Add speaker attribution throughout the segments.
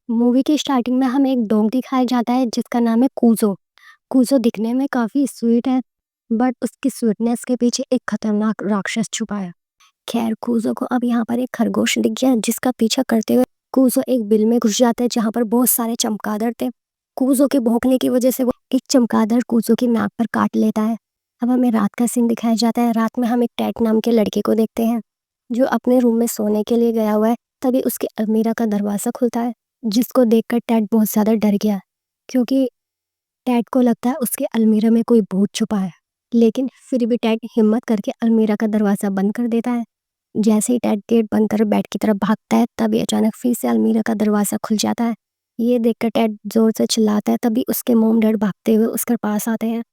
Speaker 1: Movie की starting में हमें एक डॉग दिखाया जाता है जिसका नाम है कूजो। कूजो दिखने में काफ़ी स्वीट है, बट उसकी स्वीटनेस के पीछे एक खतरनाक राक्षस छुपा है। खैर कूजो को अब यहाँ पर एक खरगोश दिख गया जिसका पीछा करते हुए कूजो एक बिल में घुस जाता है जहाँ पर बहुत सारे चमगादड़ थे। कूजो के भौंकने की वजह से वो एक चमगादड़ कूजो की नाक पर काट लेता है। अब हमें रात का सीन दिखाया जाता है। रात में हम एक टैट नाम के लड़के को देखते हैं जो अपने रूम में सोने के लिए गया हुआ है। तभी उसकी अलमीरा का दरवाज़ा खुलता है, जिसको देखकर टैट बहुत ज़्यादा डर गया, क्योंकि टैट को लगता है उसके अलमीरा में कोई भूत छुपा है। लेकिन फिर भी टैट हिम्मत करके अलमीरा का दरवाज़ा बंद कर देता है। जैसे ही टैट गेट बंद कर बेड की तरफ भागता है, तभी अचानक फिर से अलमीरा का दरवाज़ा खुल जाता है। ये देखकर टैट ज़ोर से चिल्लाता है। तभी उसके मॉम डैड भागते हुए उसके पास आते हैं।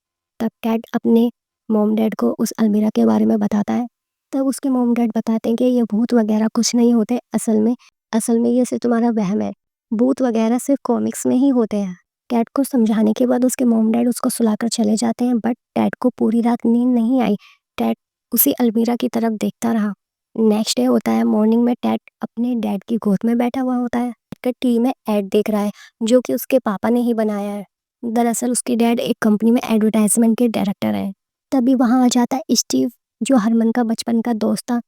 Speaker 1: तब टैट अपने मॉम डैड को उस अलमीरा के बारे में बताता है। तब उसके मॉम डैड बताते हैं कि ये भूत वगैरह कुछ नहीं होते, असल में ये सिर्फ तुम्हारा वहम है। भूत वगैरह सिर्फ कॉमिक्स में ही होते हैं। टैट को समझाने के बाद उसके मॉम डैड उसको सुलाकर चले जाते हैं, बट टैट को पूरी रात नींद नहीं आई। टैट उसी अलमीरा की तरफ देखता रहा। नेक्स्ट डे होता है। मॉर्निंग में टैट अपने डैड की गोद में बैठा हुआ होता है। टैट टीवी में ऐड देख रहा है जो कि उसके पापा ने ही बनाया है। दरअसल उसके डैड एक कंपनी में एडवर्टाइजमेंट के डायरेक्टर हैं। तभी वहाँ आ जाता है स्टीव, जो हरमन का बचपन का दोस्त था,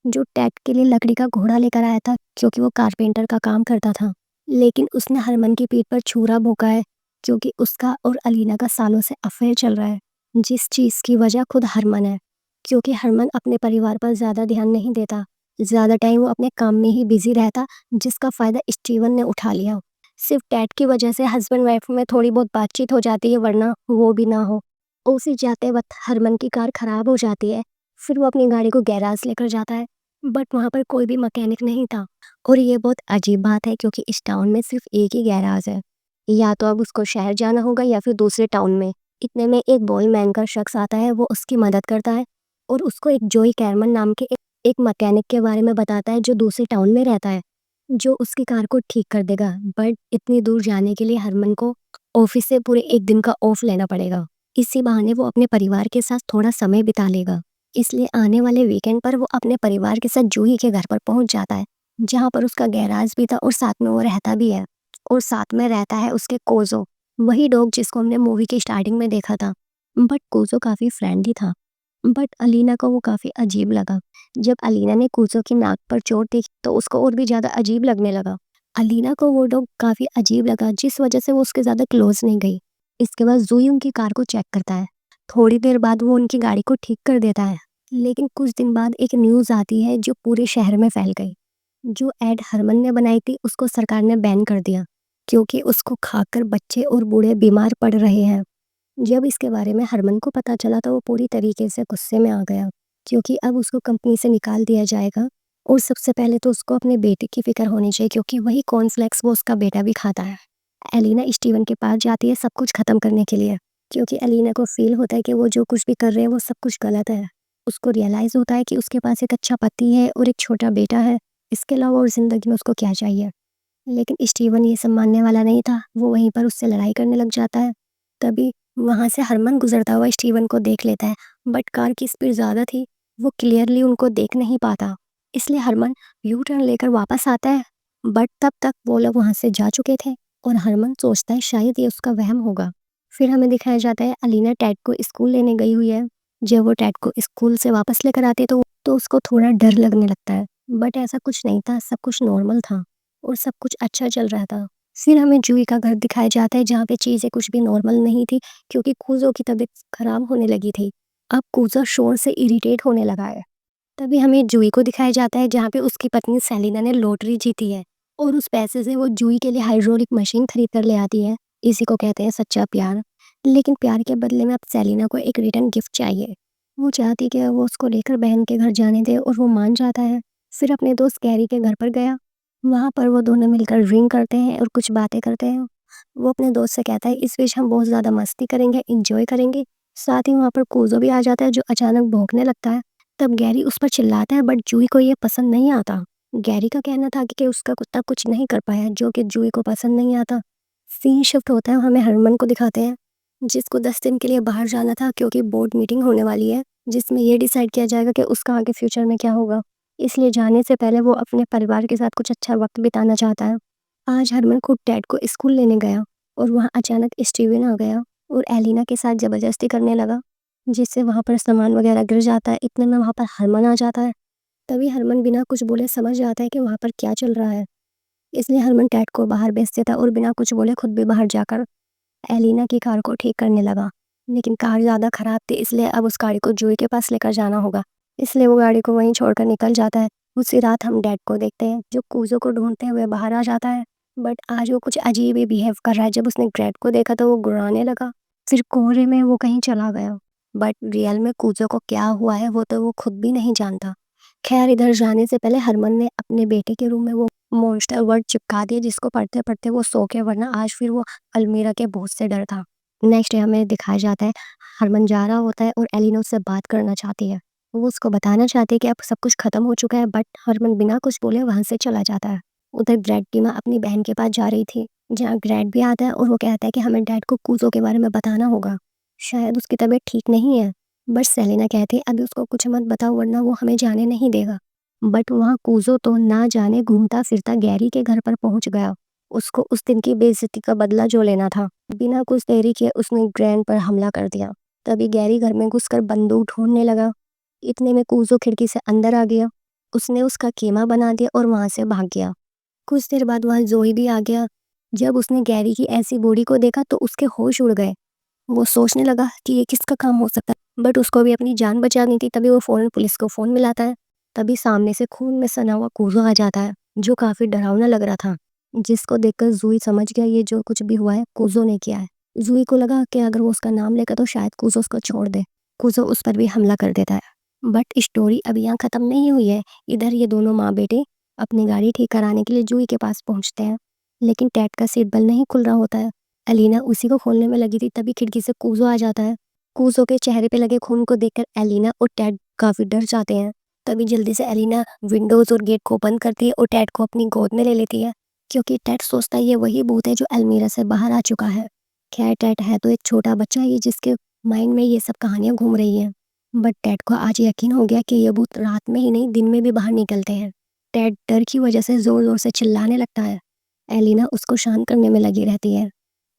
Speaker 1: जो टैट के लिए लकड़ी का घोड़ा लेकर आया था क्योंकि वो कारपेंटर का काम करता था। लेकिन उसने हरमन की पीठ पर छुरा भोंका है क्योंकि उसका और अलीना का सालों से अफेयर चल रहा है, जिस चीज़ की वजह खुद हरमन है। क्योंकि हरमन अपने परिवार पर ज़्यादा ध्यान नहीं देता, ज़्यादा टाइम वो अपने काम में ही बिजी रहता, जिसका फ़ायदा स्टीवन ने उठा लिया। सिर्फ टैट की वजह से हस्बैंड वाइफ में थोड़ी बहुत बातचीत हो जाती है, वरना वो भी ना हो। ऑफिस जाते वक्त हरमन की कार खराब हो जाती है। फिर वो अपनी गाड़ी को गैराज लेकर जाता है, बट वहाँ पर कोई भी मैकेनिक नहीं था। और ये बहुत अजीब बात है क्योंकि इस टाउन में सिर्फ एक ही गैराज है। या तो अब उसको शहर जाना होगा या फिर दूसरे टाउन में। इतने में एक बॉय मैन का शख्स आता है, वो उसकी मदद करता है और उसको एक जोई कैरमन नाम के एक मैकेनिक के बारे में बताता है जो दूसरे टाउन में रहता है, जो उसकी कार को ठीक कर देगा। बट इतनी दूर जाने के लिए हरमन को ऑफिस से पूरे एक दिन का ऑफ लेना पड़ेगा। इसी बहाने वो अपने परिवार के साथ थोड़ा समय बिता लेगा। इसलिए आने वाले वीकेंड पर वो अपने परिवार के साथ जूही के घर पर पहुंच जाता है, जहाँ पर उसका गैराज भी था और साथ में वो रहता भी है। और साथ में रहता है उसके कोजो, वही डॉग जिसको हमने मूवी की स्टार्टिंग में देखा था। बट कोजो काफ़ी फ्रेंडली था, बट अलीना को वो काफ़ी अजीब लगा। जब अलीना ने कोजो की नाक पर चोट देखी तो उसको और भी ज़्यादा अजीब लगने लगा। अलीना को वो डॉग काफ़ी अजीब लगा, जिस वजह से वो उसके ज़्यादा क्लोज नहीं गई। इसके बाद जूही उनकी कार को चेक करता है। थोड़ी देर बाद वो उनकी गाड़ी को ठीक कर देता है। लेकिन कुछ दिन बाद एक न्यूज़ आती है जो पूरे शहर में फैल गई। जो एड हरमन ने बनाई थी उसको सरकार ने बैन कर दिया, क्योंकि उसको खाकर बच्चे और बूढ़े बीमार पड़ रहे हैं। जब इसके बारे में हरमन को पता चला तो वो पूरी तरीके से गुस्से में आ गया, क्योंकि अब उसको कंपनी से निकाल दिया जाएगा। और सबसे पहले तो उसको अपने बेटे की फिक्र होनी चाहिए, क्योंकि वही कॉर्नफ्लेक्स वो उसका बेटा भी खाता है। एलिना स्टीवन के पास जाती है सब कुछ खत्म करने के लिए, क्योंकि एलिना को फील होता है कि वो जो कुछ भी कर रहे हैं वो सब कुछ गलत है। उसको रियलाइज़ होता है कि उसके पास एक अच्छा पति है और एक छोटा बेटा है। इसके अलावा और ज़िंदगी में उसको क्या चाहिए। लेकिन स्टीवन ये सब मानने वाला नहीं था। वो वहीं पर उससे लड़ाई करने लग जाता है। तभी वहाँ से हरमन गुजरता हुआ स्टीवन को देख लेता है, बट कार की स्पीड ज़्यादा थी, वो क्लियरली उनको देख नहीं पाता। इसलिए हरमन यू टर्न लेकर वापस आता है, बट तब तक वो लोग वहाँ से जा चुके थे और हरमन सोचता है शायद ये उसका वहम होगा। फिर हमें दिखाया जाता है अलीना टैट को स्कूल लेने गई हुई है। जब वो टैट को स्कूल से वापस लेकर आते हैं तो उसको थोड़ा डर लगने लगता है, बट ऐसा कुछ नहीं था, सब कुछ नॉर्मल था और सब कुछ अच्छा चल रहा था। फिर हमें जूही का घर दिखाया जाता है जहाँ पे चीज़ें कुछ भी नॉर्मल नहीं थी, क्योंकि कूजो की तबीयत खराब होने लगी थी। अब कूजो शोर से इरिटेट होने लगा है। तभी हमें जूही को दिखाया जाता है जहाँ पे उसकी पत्नी सेलिना ने लॉटरी जीती है और उस पैसे से वो जूही के लिए हाइड्रोलिक मशीन खरीद कर ले आती है। इसी को कहते हैं सच्चा प्यार। लेकिन प्यार के बदले में अब सेलिना को एक रिटर्न गिफ्ट चाहिए। वो चाहती कि वो उसको लेकर बहन के घर जाने दे और वो मान जाता है। फिर अपने दोस्त कैरी के घर पर गया। वहाँ पर वो दोनों मिलकर ड्रिंक करते हैं और कुछ बातें करते हैं। वो अपने दोस्त से कहता है इस बीच हम बहुत ज़्यादा मस्ती करेंगे, इंजॉय करेंगे। साथ ही वहाँ पर कूजो भी आ जाता है जो अचानक भौंकने लगता है। तब गैरी उस पर चिल्लाता है, बट जूही को ये पसंद नहीं आता। गैरी का कहना था कि उसका कुत्ता कुछ नहीं कर पाया, जो कि जूही को पसंद नहीं आता। सीन शिफ्ट होता है, हमें हरमन को दिखाते हैं जिसको 10 दिन के लिए बाहर जाना था, क्योंकि बोर्ड मीटिंग होने वाली है जिसमें ये डिसाइड किया जाएगा कि उसका आगे फ्यूचर में क्या होगा। इसलिए जाने से पहले वो अपने परिवार के साथ कुछ अच्छा वक्त बिताना चाहता है। आज हरमन खुद डैड को स्कूल लेने गया और वहाँ अचानक स्टीवन आ गया और एलिना के साथ ज़बरदस्ती करने लगा, जिससे वहाँ पर सामान वगैरह गिर जाता है। इतने में वहाँ पर हरमन आ जाता है। तभी हरमन बिना कुछ बोले समझ जाता है कि वहाँ पर क्या चल रहा है। इसलिए हरमन डैड को बाहर भेज देता है और बिना कुछ बोले खुद भी बाहर जाकर एलिना की कार को ठीक करने लगा। लेकिन कार ज़्यादा ख़राब थी, इसलिए अब उस गाड़ी को जूही के पास लेकर जाना होगा। इसलिए वो गाड़ी को वहीं छोड़कर निकल जाता है। उसी रात हम डैड को देखते हैं जो कूजो को ढूंढते हुए बाहर आ जाता है। बट आज वो कुछ अजीब ही बिहेव कर रहा है। जब उसने डैड को देखा तो वो गुर्राने लगा। फिर कोहरे में वो कहीं चला गया। बट रियल में कूजो को क्या हुआ है वो तो वो खुद भी नहीं जानता। खैर, इधर जाने से पहले हरमन ने अपने बेटे के रूम में वो मॉन्स्टर वर्ड चिपका दिया, जिसको पढ़ते पढ़ते वो सो गया, वरना आज फिर वो अलमीरा के भूत से डर था। नेक्स्ट डे हमें दिखाया जाता है हरमन जा रहा होता है और एलिना उससे बात करना चाहती है। वो उसको बताना चाहती है कि अब सब कुछ खत्म हो चुका है, बट हरमन बिना कुछ बोले वहाँ से चला जाता है। उधर ग्रैड की माँ अपनी बहन के पास जा रही थी, जहाँ ग्रैड भी आता है और वो कहता है कि हमें डैड को कूजो के बारे में बताना होगा। शायद उसकी तबीयत ठीक नहीं है। बट सेलेना कहती है अभी उसको कुछ मत बताओ वरना वो हमें जाने नहीं देगा। बट वहाँ कूजो तो ना जाने घूमता फिरता गैरी के घर पर पहुंच गया। उसको उस दिन की बेइज्जती का बदला जो लेना था। बिना कुछ देरी किए उसने ग्रैंड पर हमला कर दिया। तभी गैरी घर में घुसकर बंदूक ढूंढने लगा। इतने में कूजो खिड़की से अंदर आ गया। उसने उसका कीमा बना दिया और वहां से भाग गया। कुछ देर बाद वहाँ जोई भी आ गया। जब उसने गैरी की ऐसी बॉडी को देखा तो उसके होश उड़ गए। वो सोचने लगा कि ये किसका काम हो सकता है, बट उसको भी अपनी जान बचानी थी। तभी वो फ़ौरन पुलिस को फ़ोन मिलाता है। तभी सामने से खून में सना हुआ कूजो आ जाता है, जो काफ़ी डरावना लग रहा था, जिसको देखकर जूही समझ गया ये जो कुछ भी हुआ है कूजो ने किया है। जूही को लगा कि अगर वो उसका नाम लेगा तो शायद कूजो उसको छोड़ दे। कूजो उस पर भी हमला कर देता है। बट स्टोरी अभी यहाँ ख़त्म नहीं हुई है। इधर ये दोनों माँ बेटे अपनी गाड़ी ठीक कराने के लिए जूही के पास पहुँचते हैं, लेकिन टैट का सीट बेल्ट नहीं खुल रहा होता है। एलिना उसी को खोलने में लगी थी, तभी खिड़की से कूजो आ जाता है। कूजो के चेहरे पे लगे खून को देखकर एलिना और टैड काफी डर जाते हैं। तभी जल्दी से एलिना विंडोज और गेट को बंद करती है और टैड को अपनी गोद में ले लेती है, क्योंकि टैड सोचता है ये वही भूत है जो अलमीरा से बाहर आ चुका है। खैर, टैड है तो एक छोटा बच्चा ही जिसके माइंड में ये सब कहानियां घूम रही हैं। बट टैड को आज यकीन हो गया कि ये भूत रात में ही नहीं दिन में भी बाहर निकलते हैं। टैड डर की वजह से जोर जोर से चिल्लाने लगता है। एलिना उसको शांत करने में लगी रहती है।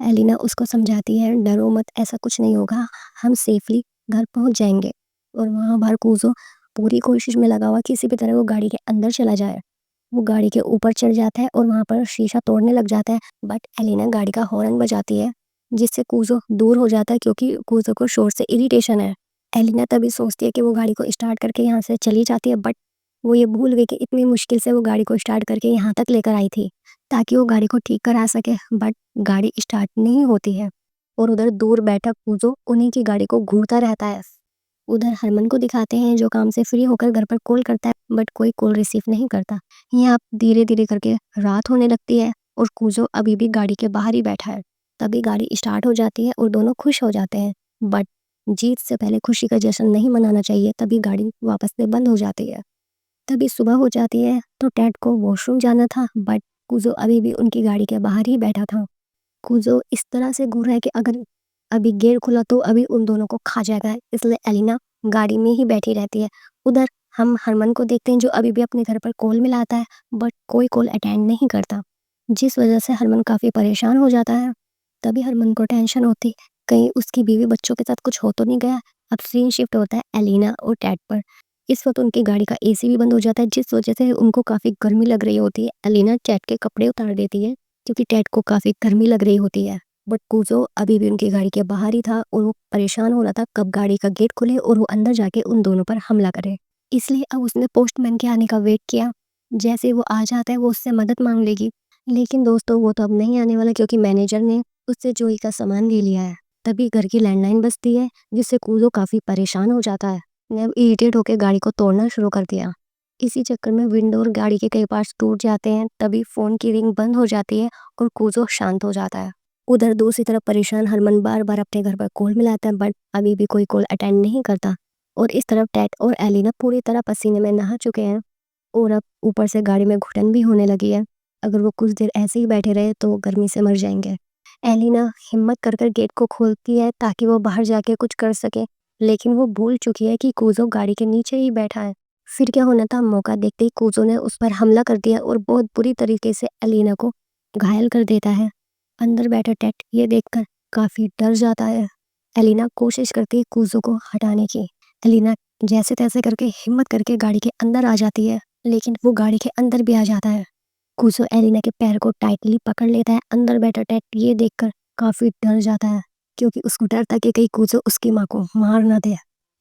Speaker 1: एलिना उसको समझाती है डरो मत, ऐसा कुछ नहीं होगा, हम सेफली घर पहुंच जाएंगे। और वहाँ बाहर कूजो पूरी कोशिश में लगा हुआ किसी भी तरह वो गाड़ी के अंदर चला जाए। वो गाड़ी के ऊपर चढ़ जाता है और वहाँ पर शीशा तोड़ने लग जाता है। बट एलिना गाड़ी का हॉर्न बजाती है, जिससे कूजो दूर हो जाता है, क्योंकि कूजो को शोर से इरिटेशन है। एलिना तभी सोचती है कि वो गाड़ी को स्टार्ट करके यहाँ से चली जाती है, बट वो ये भूल गई कि इतनी मुश्किल से वो गाड़ी को स्टार्ट करके यहाँ तक लेकर आई थी ताकि वो गाड़ी को ठीक करा सके। बट गाड़ी स्टार्ट नहीं होती है और उधर दूर बैठा कूजो उन्हीं की गाड़ी को घूरता रहता है। उधर हरमन को दिखाते हैं जो काम से फ्री होकर घर पर कॉल करता है, बट कोई कॉल रिसीव नहीं करता। यहाँ धीरे धीरे करके रात होने लगती है और कूजो अभी भी गाड़ी के बाहर ही बैठा है। तभी गाड़ी स्टार्ट हो जाती है और दोनों खुश हो जाते हैं। बट जीत से पहले खुशी का जश्न नहीं मनाना चाहिए, तभी गाड़ी वापस से बंद हो जाती है। तभी सुबह हो जाती है तो टैड को वॉशरूम जाना था, बट कूजो अभी भी उनकी गाड़ी के बाहर ही बैठा था। कूजो इस तरह से घूर रहा है कि अगर अभी गेट खुला तो अभी उन दोनों को खा जाएगा, इसलिए एलिना गाड़ी में ही बैठी रहती है। उधर हम हरमन को देखते हैं जो अभी भी अपने घर पर कॉल मिलाता है, बट कोई कॉल अटेंड नहीं करता, जिस वजह से हरमन काफ़ी परेशान हो जाता है। तभी हरमन को टेंशन होती कहीं उसकी बीवी बच्चों के साथ कुछ हो तो नहीं गया। अब सीन शिफ्ट होता है एलिना और टैड पर। इस वक्त उनकी गाड़ी का एसी भी बंद हो जाता है, जिस वजह से उनको काफ़ी गर्मी लग रही होती है। एलिना टैड के कपड़े उतार देती है क्योंकि टैड को काफ़ी गर्मी लग रही होती है। बट कूजो अभी भी उनकी गाड़ी के बाहर ही था और वो परेशान हो रहा था कब गाड़ी का गेट खुले और वो अंदर जाके उन दोनों पर हमला करे। इसलिए अब उसने पोस्टमैन के आने का वेट किया। जैसे वो आ जाता है वो उससे मदद मांग लेगी, लेकिन दोस्तों वो तो अब नहीं आने वाला, क्योंकि मैनेजर ने उससे जोई का सामान ले लिया है। तभी घर की लैंडलाइन बजती है, जिससे कूजो काफ़ी परेशान हो जाता है। ने अब इरिटेट होकर गाड़ी को तोड़ना शुरू कर दिया। इसी चक्कर में विंडो और गाड़ी के कई पार्ट्स टूट जाते हैं। तभी फ़ोन की रिंग बंद हो जाती है और कूजो शांत हो जाता है। उधर दूसरी तरफ परेशान हरमन बार बार अपने घर पर कॉल मिलाता है, बट अभी भी कोई कॉल अटेंड नहीं करता। और इस तरफ टैट और एलिना पूरी तरह पसीने में नहा चुके हैं और अब ऊपर से गाड़ी में घुटन भी होने लगी है। अगर वो कुछ देर ऐसे ही बैठे रहे तो गर्मी से मर जाएंगे। एलिना हिम्मत कर कर गेट को खोलती है ताकि वो बाहर जाके कुछ कर सके, लेकिन वो भूल चुकी है कि कूजो गाड़ी के नीचे ही बैठा है। फिर क्या होना था, मौका देखते ही कूजो ने उस पर हमला कर दिया और बहुत बुरी तरीके से एलिना को घायल कर देता है। अंदर बैठा टेड ये देखकर काफ़ी डर जाता है। एलिना कोशिश करती है कूज़ो को हटाने की। एलिना जैसे-तैसे करके हिम्मत करके गाड़ी के अंदर आ जाती है, लेकिन वो गाड़ी के अंदर भी आ जाता है। कूज़ो एलिना के पैर को टाइटली पकड़ लेता है। अंदर बैठा टेड ये देखकर काफ़ी डर जाता है, क्योंकि उसको डर था कि कहीं कूज़ो उसकी माँ को मार ना दे।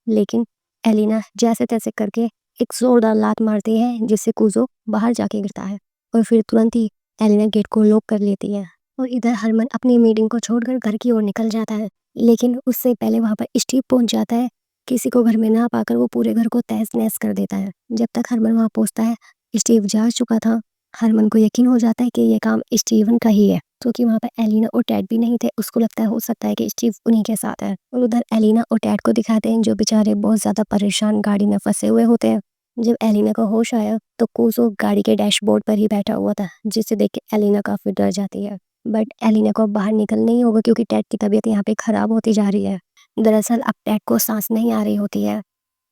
Speaker 1: लेकिन एलिना जैसे-तैसे करके एक ज़ोरदार लात मारती है, जिससे कूज़ो बाहर जाके गिरता है और फिर तुरंत ही एलिना गेट को लॉक कर लेती है। और इधर हरमन अपनी मीटिंग को छोड़कर घर की ओर निकल जाता है, लेकिन उससे पहले वहाँ पर स्टीव पहुँच जाता है। किसी को घर में ना पाकर वो पूरे घर को तहस-नहस कर देता है। जब तक हरमन वहाँ पहुँचता है, स्टीव जा चुका था। हरमन को यकीन हो जाता है कि ये काम स्टीवन का ही है, क्योंकि वहाँ पर एलिना और टेड भी नहीं थे। उसको लगता है हो सकता है कि स्टीव उन्हीं के साथ है। और उधर एलिना और टेड को दिखाते हैं, जो बेचारे बहुत ज़्यादा परेशान गाड़ी में फंसे हुए होते हैं। जब एलिना को होश आया तो कूज़ो गाड़ी के डैशबोर्ड पर ही बैठा हुआ था, जिसे देख के एलिना काफ़ी डर जाती है। बट एलिना को अब बाहर निकलना ही होगा, क्योंकि टेड की तबीयत यहाँ पे ख़राब होती जा रही है। दरअसल अब टेड को सांस नहीं आ रही होती है,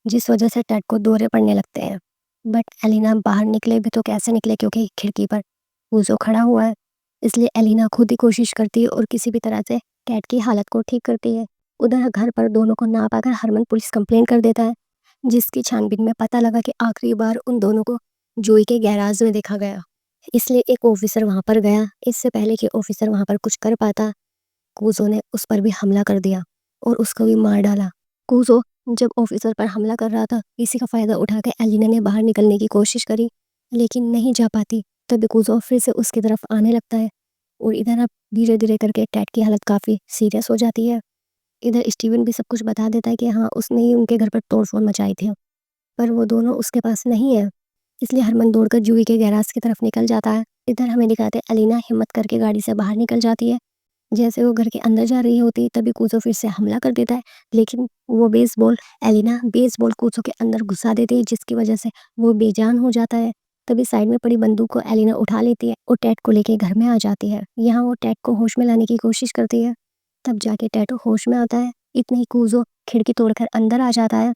Speaker 1: जिस वजह से टेड को दौरे पड़ने लगते हैं। बट एलिना बाहर निकले भी तो कैसे निकले, क्योंकि खिड़की पर कूज़ो खड़ा हुआ है। इसलिए एलिना खुद ही कोशिश करती है और किसी भी तरह से टेड की हालत को ठीक करती है। उधर घर पर दोनों को ना पाकर हरमन पुलिस कंप्लेंट कर देता है, जिसकी छानबीन में पता लगा कि आखिरी बार उन दोनों को जोई के गैराज में देखा गया। इसलिए एक ऑफिसर वहाँ पर गया। इससे पहले कि ऑफिसर वहाँ पर कुछ कर पाता, कूज़ो ने उस पर भी हमला कर दिया और उसको भी मार डाला। कूज़ो जब ऑफिसर पर हमला कर रहा था, इसी का फ़ायदा उठा के एलिना ने बाहर निकलने की कोशिश करी, लेकिन नहीं जा पाती। तभी कूज़ो फिर से उसकी तरफ आने लगता है और इधर अब धीरे-धीरे करके टेड की हालत काफ़ी सीरियस हो जाती है। इधर स्टीवन भी सब कुछ बता देता है कि हाँ, उसने ही उनके घर पर तोड़-फोड़ मचाई थी, पर वो दोनों उसके पास नहीं है। इसलिए हरमन दौड़कर जूही के गैराज की तरफ निकल जाता है। इधर हमें दिखाते हैं एलिना हिम्मत करके गाड़ी से बाहर निकल जाती है। जैसे वो घर के अंदर जा रही होती, तभी कूज़ो फिर से हमला कर देता है, लेकिन वो एलिना बेसबॉल कूज़ो के अंदर घुसा देती है, जिसकी वजह से वो बेजान हो जाता है। तभी साइड में पड़ी बंदूक को एलिना उठा लेती है और टेड को लेके घर में आ जाती है। यहाँ वो टेड को होश में लाने की कोशिश करती है, तब जाके टेड होश में आता है। इतने ही कूज़ो खिड़की तोड़कर अंदर आ जाता है,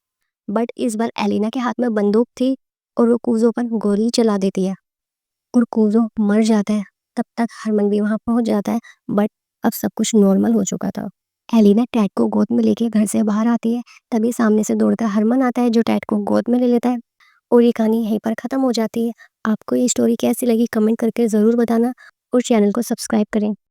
Speaker 1: बट इस बार एलिना के हाथ में बंदूक थी और वो कूज़ो पर गोली चला देती है और कूज़ो मर जाता है। तब तक हरमन भी वहाँ पहुँच जाता है, बट अब सब कुछ नॉर्मल हो चुका था। एलिना टेड को गोद में लेके घर से बाहर आती है, तभी सामने से दौड़कर हरमन आता है, जो टेड को गोद में ले लेता है और ये कहानी यहीं पर ख़त्म हो जाती है। आपको ये स्टोरी कैसी लगी कमेंट करके ज़रूर बताना और चैनल को सब्सक्राइब करें।